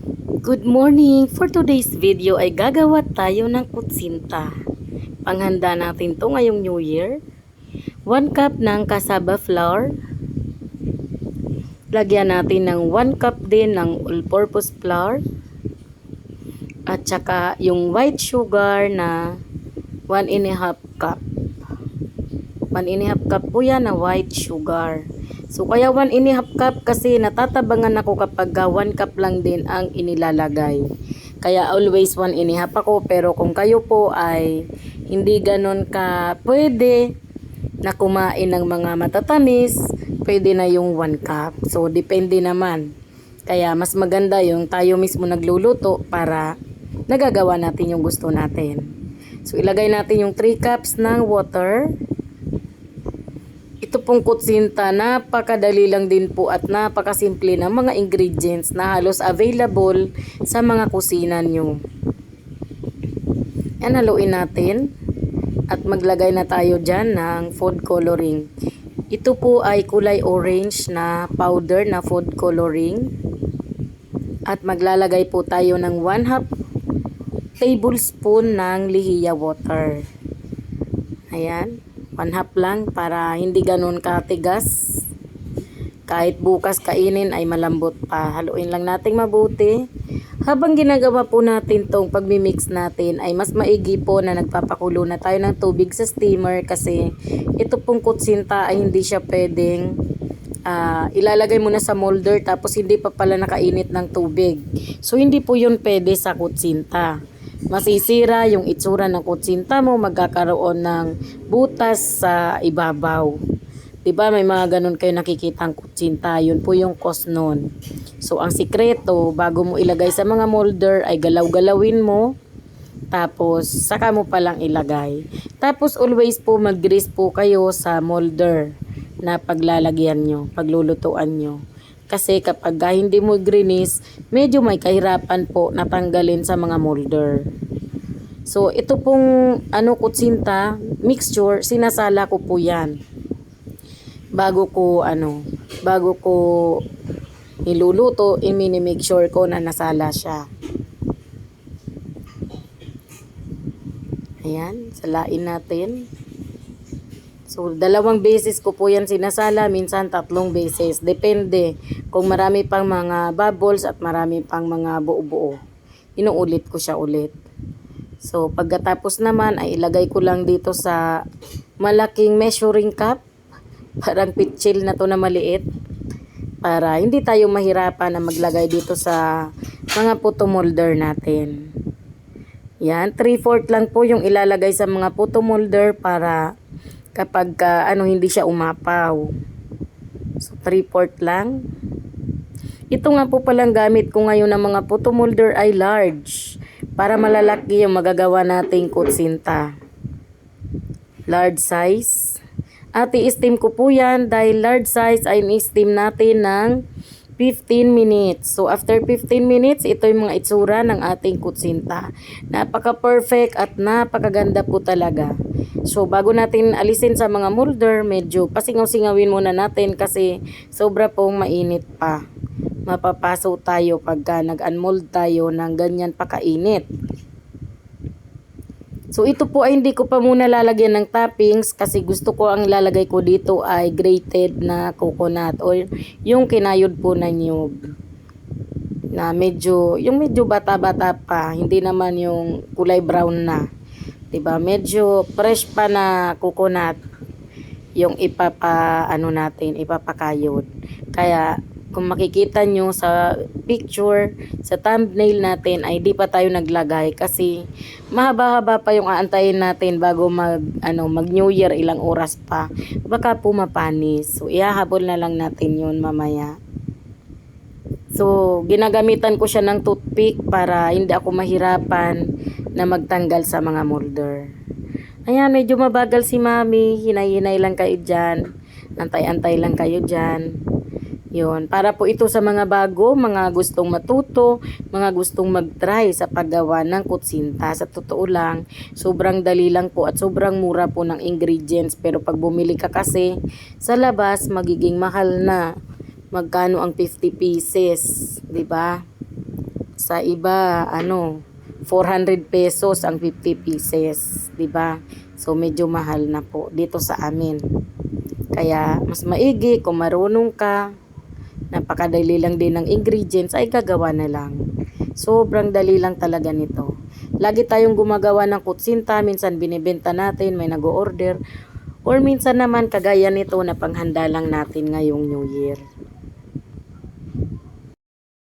Good morning! For today's video ay gagawa tayo ng kutsinta. Panghanda natin to ngayong New Year. 1 cup ng cassava flour. Lagyan natin ng 1 cup din ng all-purpose flour. At saka yung white sugar na 1½ cup. 1½ cup po yan na white sugar. So, kaya 1½ cup kasi natatabangan ako kapag 1 cup lang din ang inilalagay. Kaya always 1½ ako. Pero kung kayo po ay hindi ganon ka pwede na kumain ng mga matatamis, pwede na yung 1 cup. So, depende naman. Kaya mas maganda yung tayo mismo nagluluto para nagagawa natin yung gusto natin. So, ilagay natin yung 3 cups ng water. Ito pong kutsinta, napakadali lang din po at napakasimple ng mga ingredients na halos available sa mga kusina nyo. Yan, haluin natin at maglagay na tayo dyan ng food coloring. Ito po ay kulay orange na powder na food coloring. At maglalagay po tayo ng 1/2 tablespoon ng lihiya water. Ayan. 1/2 lang para hindi ganun katigas. Kahit bukas kainin ay malambot pa. Haluin lang natin mabuti. Habang ginagawa po natin tong pagmimix natin ay mas maigi po na nagpapakulo na tayo ng tubig sa steamer kasi ito pong kutsinta ay hindi siya pwedeng ilalagay mo na sa molder tapos hindi pa pala nakainit ng tubig. So hindi po yun pwede sa kutsinta. Masisira yung itsura ng kutsinta mo, magkakaroon ng butas sa ibabaw. Diba may mga ganun kayo nakikita ang kutsinta, yun po yung cause nun. So ang sikreto, bago mo ilagay sa mga molder ay galaw-galawin mo, tapos saka mo palang ilagay. Tapos always po mag-grease po kayo sa molder na paglalagyan nyo, paglulutuan nyo. Kasi kapag hindi mo grease, medyo may kahirapan po natanggalin sa mga molder. So ito pong kutsinta, mixture, sinasala ko po yan. Bago ko niluluto, i-make sure ko na nasala siya. Ayan, salain natin. So, 2 beses ko po yan sinasala, minsan 3 beses. Depende kung marami pang mga bubbles at marami pang mga buo-buo. Inuulit ko siya ulit. So, pagkatapos naman ay ilagay ko lang dito sa malaking measuring cup. Parang pitchil na to na maliit. Para hindi tayo mahirapan na maglagay dito sa mga puto molder natin. Yan, 3/4 lang po yung ilalagay sa mga puto molder para kapag hindi siya umapaw. So 3/4 lang. Ito nga po palang gamit ko ngayon ng mga puto molder ay large para malalaki yung magagawa nating kutsinta. Large size. At i-steam ko po yan dahil large size ay i-steam natin ng 15 minutes. So after 15 minutes, ito yung mga itsura ng ating kutsinta. Napaka-perfect at napakaganda po talaga. So bago natin alisin sa mga molder, medyo pasingaw-singawin muna natin kasi sobra pong mainit pa. Mapapaso tayo pagka nag-unmold tayo ng ganyan pa kainit. So ito po ay hindi ko pa muna lalagyan ng toppings kasi gusto ko ang ilalagay ko dito ay grated na coconut o yung kinayod po na nyug. Na medyo bata-bata pa, hindi naman yung kulay brown na. 'Di ba? Medyo fresh pa na coconut yung ipapakayod. Kaya kung makikita nyo sa picture, sa thumbnail natin ay di pa tayo naglagay kasi mahaba-haba pa yung aantayin natin bago mag New Year, ilang oras pa. Baka po mapanis. So ihahabol na lang natin yun mamaya. So ginagamitan ko siya ng toothpick para hindi ako mahirapan na magtanggal sa mga molder. Ayan, medyo mabagal si Mami. Hinay-hinay lang kayo dyan. Antay-antay lang kayo dyan. Yun, para po ito sa mga bago, mga gustong matuto, mga gustong mag-try sa paggawa ng kutsinta. Sa totoo lang, sobrang dali lang po at sobrang mura po ng ingredients. Pero pag bumili ka kasi sa labas, magiging mahal na. Magkano ang 50 pieces, 'di ba? Sa iba, 400 pesos ang 50 pieces, 'di ba? So medyo mahal na po dito sa amin. Kaya mas maigi kung marunong ka, napakadali lang din ng ingredients ay gagawa na lang. Sobrang dali lang talaga nito. Lagi tayong gumagawa ng kutsinta, minsan binibenta natin, may nag-order. Or minsan naman kagaya nito na panghanda lang natin ngayong New Year.